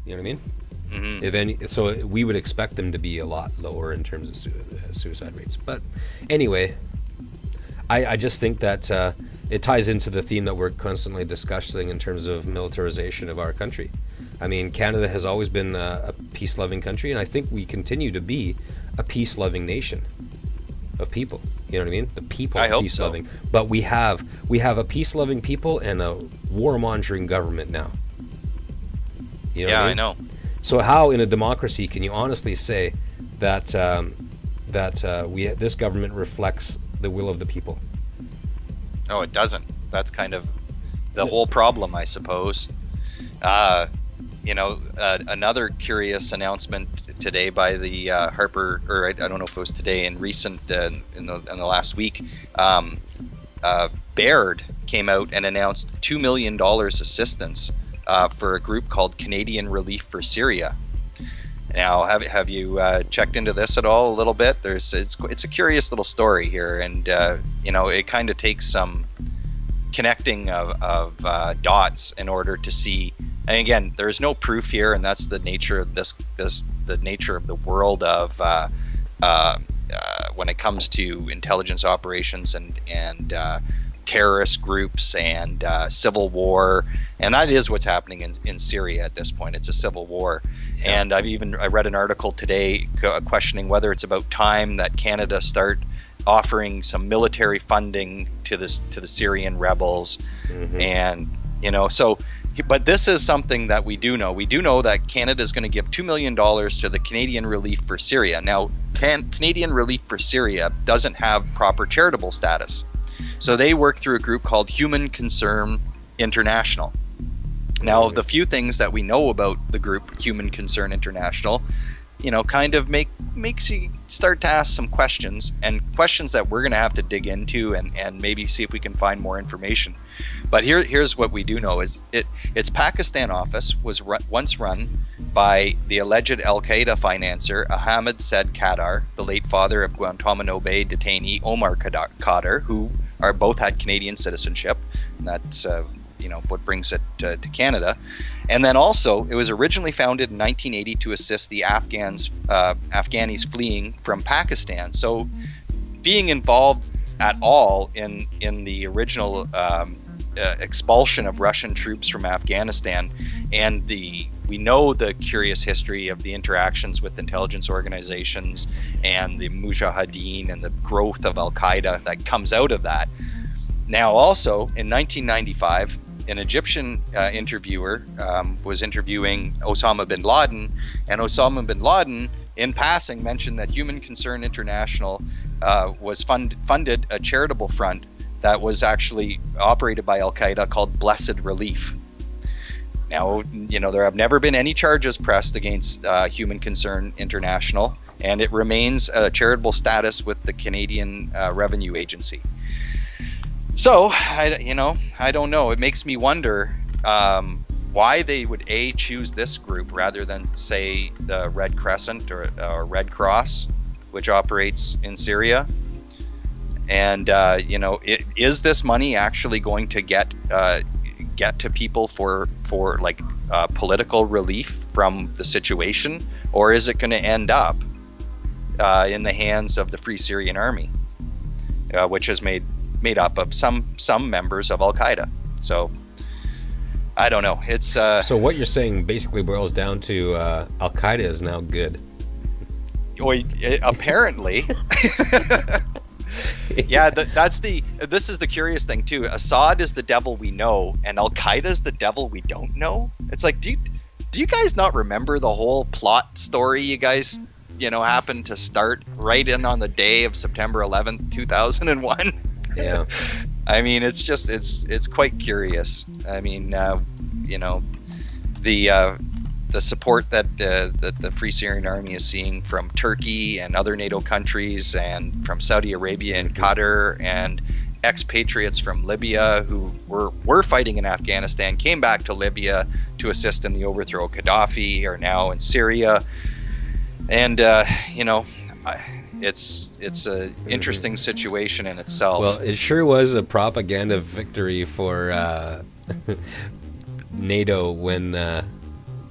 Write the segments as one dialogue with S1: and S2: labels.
S1: You know what I mean?
S2: Hmm.
S1: If any, so we would expect them to be a lot lower in terms of suicide rates. But anyway, I just think that it ties into the theme that we're constantly discussing in terms of militarization of our country. I mean, Canada has always been a peace-loving country, and I think we continue to be a peace-loving nation of people. You know what I mean? The people
S2: I
S1: are
S2: hope so.
S1: peace-loving, but we have a peace-loving people and a war-mongering government now. You know what
S2: Yeah,
S1: I
S2: I
S1: mean?
S2: know.
S1: So how, in a democracy, can you honestly say that this government reflects the will of the people?
S2: Oh, it doesn't. That's kind of the whole problem, I suppose. Uh, Another curious announcement today by the Harper, or I don't know if it was today, in recent in the last week, Baird came out and announced $2 million assistance for a group called Canadian Relief for Syria. Now, have you checked into this at all a little bit? It's a curious little story here, and it kind of takes some connecting of dots in order to see. And again, there's no proof here, and that's the nature of the nature of the world of when it comes to intelligence operations and terrorist groups and civil war, and that is what's happening in Syria at this point. It's a civil war.
S1: Yeah.
S2: And I read an article today questioning whether it's about time that Canada start offering some military funding to the Syrian rebels.
S1: Mm-hmm.
S2: And so, but this is something that we do know. We do know that Canada is going to give $2 million to the Canadian Relief for Syria. Now, Canadian Relief for Syria doesn't have proper charitable status. So they work through a group called Human Concern International. Now, the few things that we know about the group Human Concern International, kind of makes you start to ask some questions, and questions that we're going to have to dig into and maybe see if we can find more information. But here's what we do know is its Pakistan office was once run by the alleged Al-Qaeda financer Ahmed Said Qadar, the late father of Guantanamo Bay detainee Omar Qadar, who both had Canadian citizenship. And that's what brings it to Canada. And then also, it was originally founded in 1980 to assist the Afghanis fleeing from Pakistan. So being involved at all in the original expulsion of Russian troops from Afghanistan, and we know the curious history of the interactions with intelligence organizations and the Mujahideen and the growth of Al-Qaeda that comes out of that. Now also, in 1995, an Egyptian interviewer was interviewing Osama bin Laden, and Osama bin Laden, in passing, mentioned that Human Concern International was funded a charitable front that was actually operated by Al-Qaeda called Blessed Relief. Now, there have never been any charges pressed against Human Concern International, and it remains a charitable status with the Canadian Revenue Agency. So, I don't know. It makes me wonder why they would choose this group rather than, say, the Red Crescent or Red Cross, which operates in Syria. And is this money actually going to get to people for political relief from the situation, or is it going to end up in the hands of the Free Syrian Army, which is made up of some members of Al-Qaeda? So I don't know. It's
S1: So what you're saying basically boils down to Al-Qaeda is now good.
S2: Apparently. Yeah, this is the curious thing too. Assad is the devil we know, and Al-Qaeda is the devil we don't know. It's like, do you guys not remember the whole plot story you guys happened to start right in on the day of September 11th, 2001?
S1: Yeah.
S2: I mean, it's quite curious. I mean, the support that the Free Syrian Army is seeing from Turkey and other NATO countries, and from Saudi Arabia and Qatar, and expatriates from Libya who were fighting in Afghanistan, came back to Libya to assist in the overthrow of Gaddafi, are now in Syria. And it's an interesting situation in itself.
S1: Well, it sure was a propaganda victory for NATO when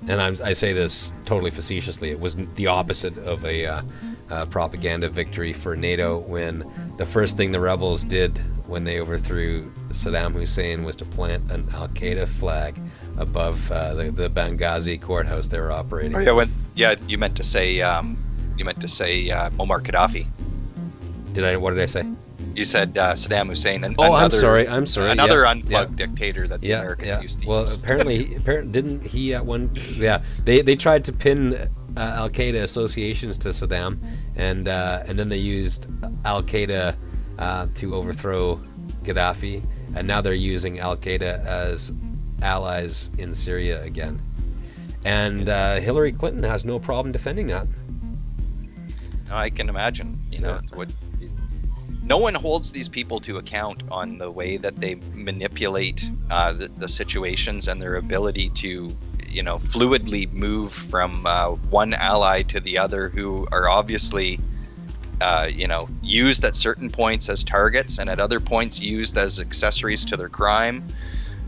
S1: and I say this totally facetiously, it was the opposite of a propaganda victory for NATO when the first thing the rebels did when they overthrew Saddam Hussein was to plant an Al-Qaeda flag above the Benghazi courthouse they were operating.
S2: Oh yeah, you meant to say Muammar Gaddafi.
S1: What did I say?
S2: You said Saddam Hussein. And
S1: I'm sorry.
S2: Another unplugged dictator that the Americans used to use.
S1: Apparently, didn't he at one? Yeah, they tried to pin Al Qaeda associations to Saddam, and then they used Al Qaeda to overthrow Gaddafi, and now they're using Al Qaeda as allies in Syria again. And Hillary Clinton has no problem defending that.
S2: I can imagine. No one holds these people to account on the way that they manipulate the situations and their ability to, fluidly move from one ally to the other, who are obviously, used at certain points as targets and at other points used as accessories to their crime.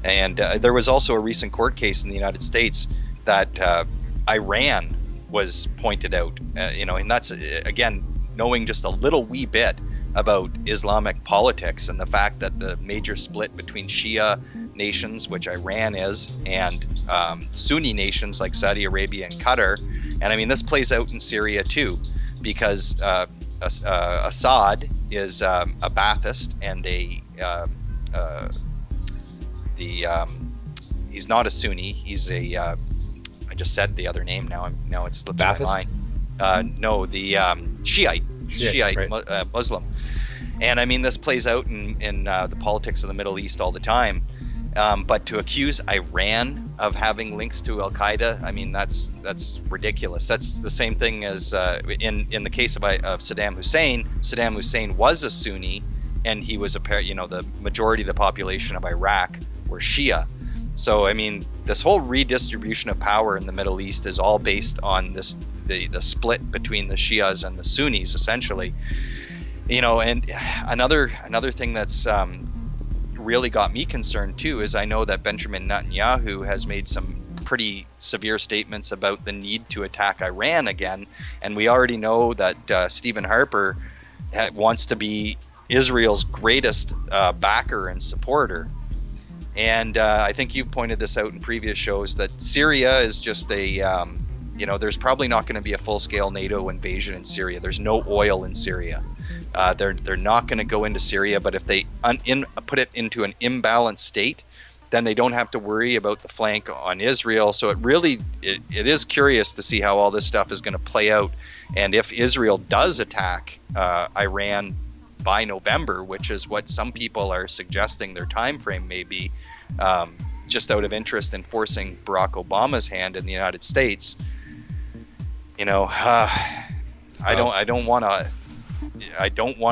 S2: And there was also a recent court case in the United States that Iran was pointed out, and that's, again, knowing just a little wee bit about Islamic politics and the fact that the major split between Shia nations, which Iran is, and Sunni nations like Saudi Arabia and Qatar. And I mean, this plays out in Syria too, because Assad is a Ba'athist and he's not a Sunni. He's a I just said the other name now. It slips my mind. No, the Shiite right. Muslim. And I mean, this plays out in the politics of the Middle East all the time. But to accuse Iran of having links to Al Qaeda, I mean, that's ridiculous. That's the same thing as in the case of Saddam Hussein. Saddam Hussein was a Sunni, and he was the majority of the population of Iraq were Shia. So I mean, this whole redistribution of power in the Middle East is all based on the split between the Shias and the Sunnis, essentially. And another thing that's really got me concerned too is I know that Benjamin Netanyahu has made some pretty severe statements about the need to attack Iran again, and we already know that Stephen Harper wants to be Israel's greatest backer and supporter. And I think you've pointed this out in previous shows that Syria is just there's probably not going to be a full-scale NATO invasion in Syria. There's no oil in Syria. They're not going to go into Syria, but if they put it into an imbalanced state, then they don't have to worry about the flank on Israel. So it is curious to see how all this stuff is going to play out. And if Israel does attack Iran by November, which is what some people are suggesting their time frame may be, just out of interest in forcing Barack Obama's hand in the United States, I don't want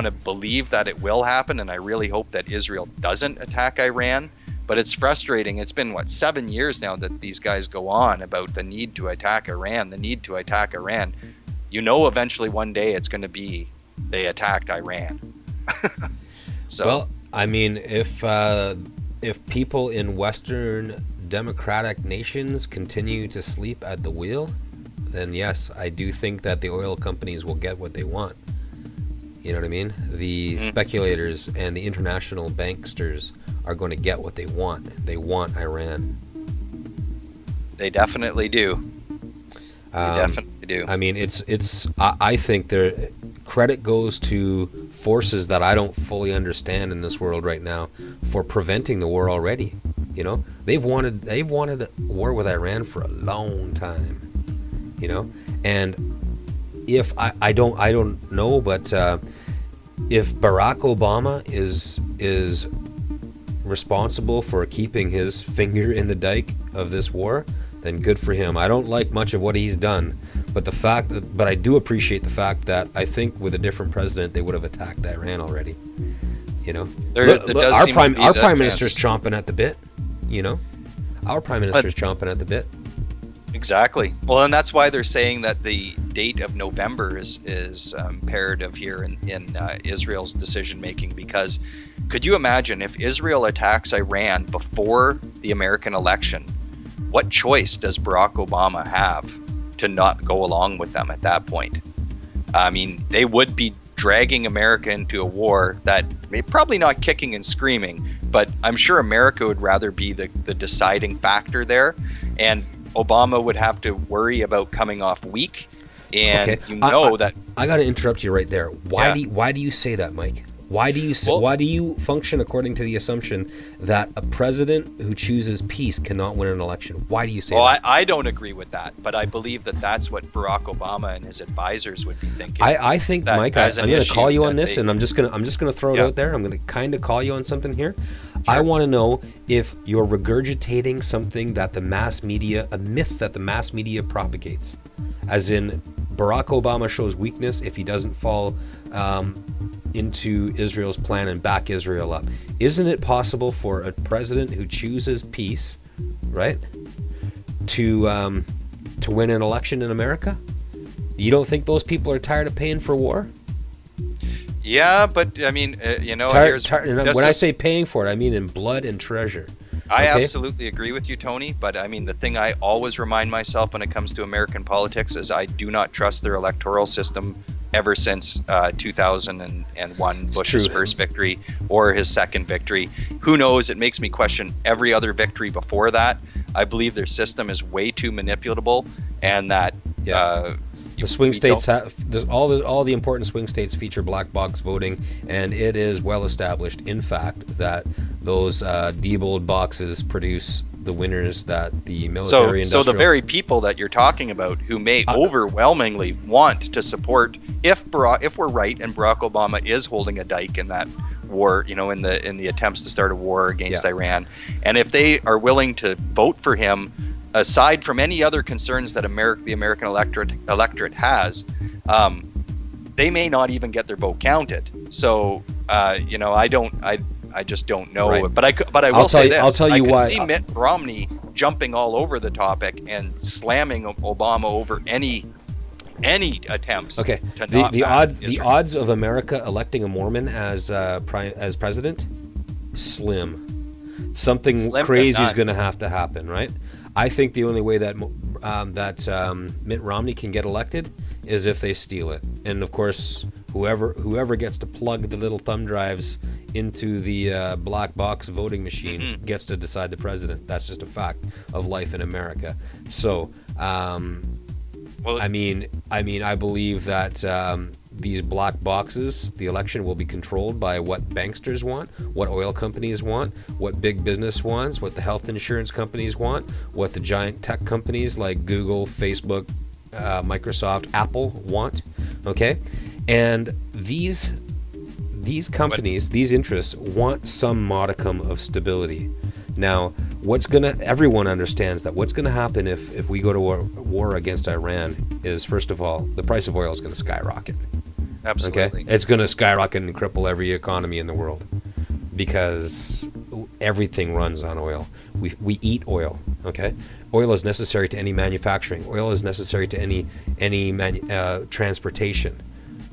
S2: to believe that it will happen, and I really hope that Israel doesn't attack Iran. But it's frustrating. It's been 7 years now that these guys go on about the need to attack Iran, eventually one day it's going to be they attacked Iran. So,
S1: well, I mean, if people in Western democratic nations continue to sleep at the wheel, then yes, I do think that the oil companies will get what they want. You know what I mean? The speculators and the international banksters are going to get what they want. They want Iran.
S2: They definitely do.
S1: I mean, I think their credit goes to forces that I don't fully understand in this world right now for preventing the war already. They've wanted a war with Iran for a long time. And if I don't know, but if Barack Obama is responsible for keeping his finger in the dike of this war, then good for him. I don't like much of what he's done, but I do appreciate the fact that I think with a different president they would have attacked Iran already. Our prime minister's chomping at the bit. Our prime minister's chomping at the bit.
S2: Exactly. Well, and that's why they're saying that the date of November is imperative here in Israel's decision making, because could you imagine if Israel attacks Iran before the American election? what choice does Barack Obama have to not go along with them at that point? I mean, they would be dragging America into a war that probably not kicking and screaming, but I'm sure America would rather be the deciding factor there, and Obama would have to worry about coming off weak. And
S1: okay. I got to interrupt you right there. Why do you say that, Mike? Why do you function according to the assumption that a president who chooses peace cannot win an election? Why do you say that?
S2: Well, I don't agree with that, but I believe that that's what Barack Obama and his advisors would be thinking.
S1: I think, Mike, I'm going to call you on this, and I'm just going to throw it out there. I'm going to kind of call you on something here. Sure. I want to know if you're regurgitating something that the mass media, a myth that the mass media propagates, as in Barack Obama shows weakness if he doesn't fall into Israel's plan and back Israel up. Isn't it possible for a president who chooses peace, right, to win an election in America? You don't think those people are tired of paying for war?
S2: Yeah, but I mean, when
S1: I say paying for it, I mean in blood and treasure.
S2: I absolutely agree with you, Tony, but I mean, the thing I always remind myself when it comes to American politics is I do not trust their electoral system ever since 2001, Bush's first victory or his second victory. Who knows? It makes me question every other victory before that. I believe their system is way too manipulable, and that
S1: the swing states have all the important swing states feature black box voting, and it is well established, in fact, that those debold boxes produce the winners that the military
S2: so the very people that you're talking about who may overwhelmingly want to support, if we're right and Barack Obama is holding a dike in that war, in the attempts to start a war against Iran, and if they are willing to vote for him, aside from any other concerns that the American electorate has, they may not even get their vote counted. So I just don't know. Right. But I will say this.
S1: I'll tell you why.
S2: I can see Mitt Romney jumping all over the topic and slamming Obama over any attempts. Okay. To
S1: the odds of America electing a Mormon as president, slim. Something crazy is going to have to happen, right? I think the only way that Mitt Romney can get elected is if they steal it, and of course, whoever gets to plug the little thumb drives into the black box voting machines gets to decide the president. That's just a fact of life in America. So, I believe that these black boxes, the election will be controlled by what banksters want, what oil companies want, what big business wants, what the health insurance companies want, what the giant tech companies like Google, Facebook, Microsoft, Apple want. Okay, and these companies, these interests want some modicum of stability. Now, everyone understands that what's gonna happen if we go to war against Iran is, first of all, the price of oil is gonna skyrocket.
S2: Absolutely.
S1: Okay? It's gonna skyrocket and cripple every economy in the world because everything runs on oil. We eat oil. Okay, oil is necessary to any manufacturing. Oil is necessary to any transportation.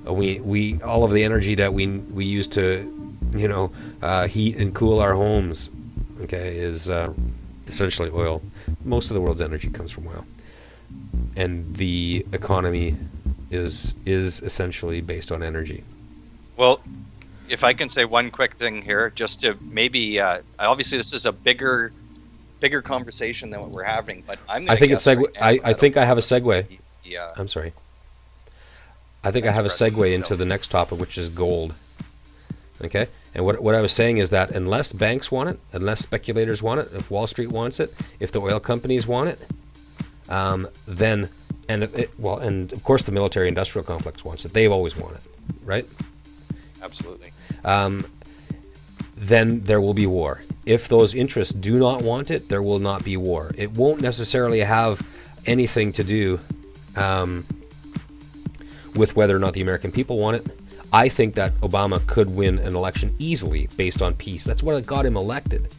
S1: We all of the energy that we use to heat and cool our homes, okay, is essentially oil. Most of the world's energy comes from oil, and the economy is essentially based on energy.
S2: Well, if I can say one quick thing here, just to maybe obviously this is a bigger conversation than what we're having, but I think it's
S1: I think I have a segue. I'm sorry. I think I have a segue into the next topic, which is gold. Okay, and what I was saying is that unless banks want it, unless speculators want it, if Wall Street wants it, if the oil companies want it, then and of course the military-industrial complex wants it. They've always wanted it, right?
S2: Absolutely.
S1: Then there will be war. If those interests do not want it, there will not be war. It won't necessarily have anything to do with whether or not the American people want it. I think that Obama could win an election easily based on peace. That's what got him elected.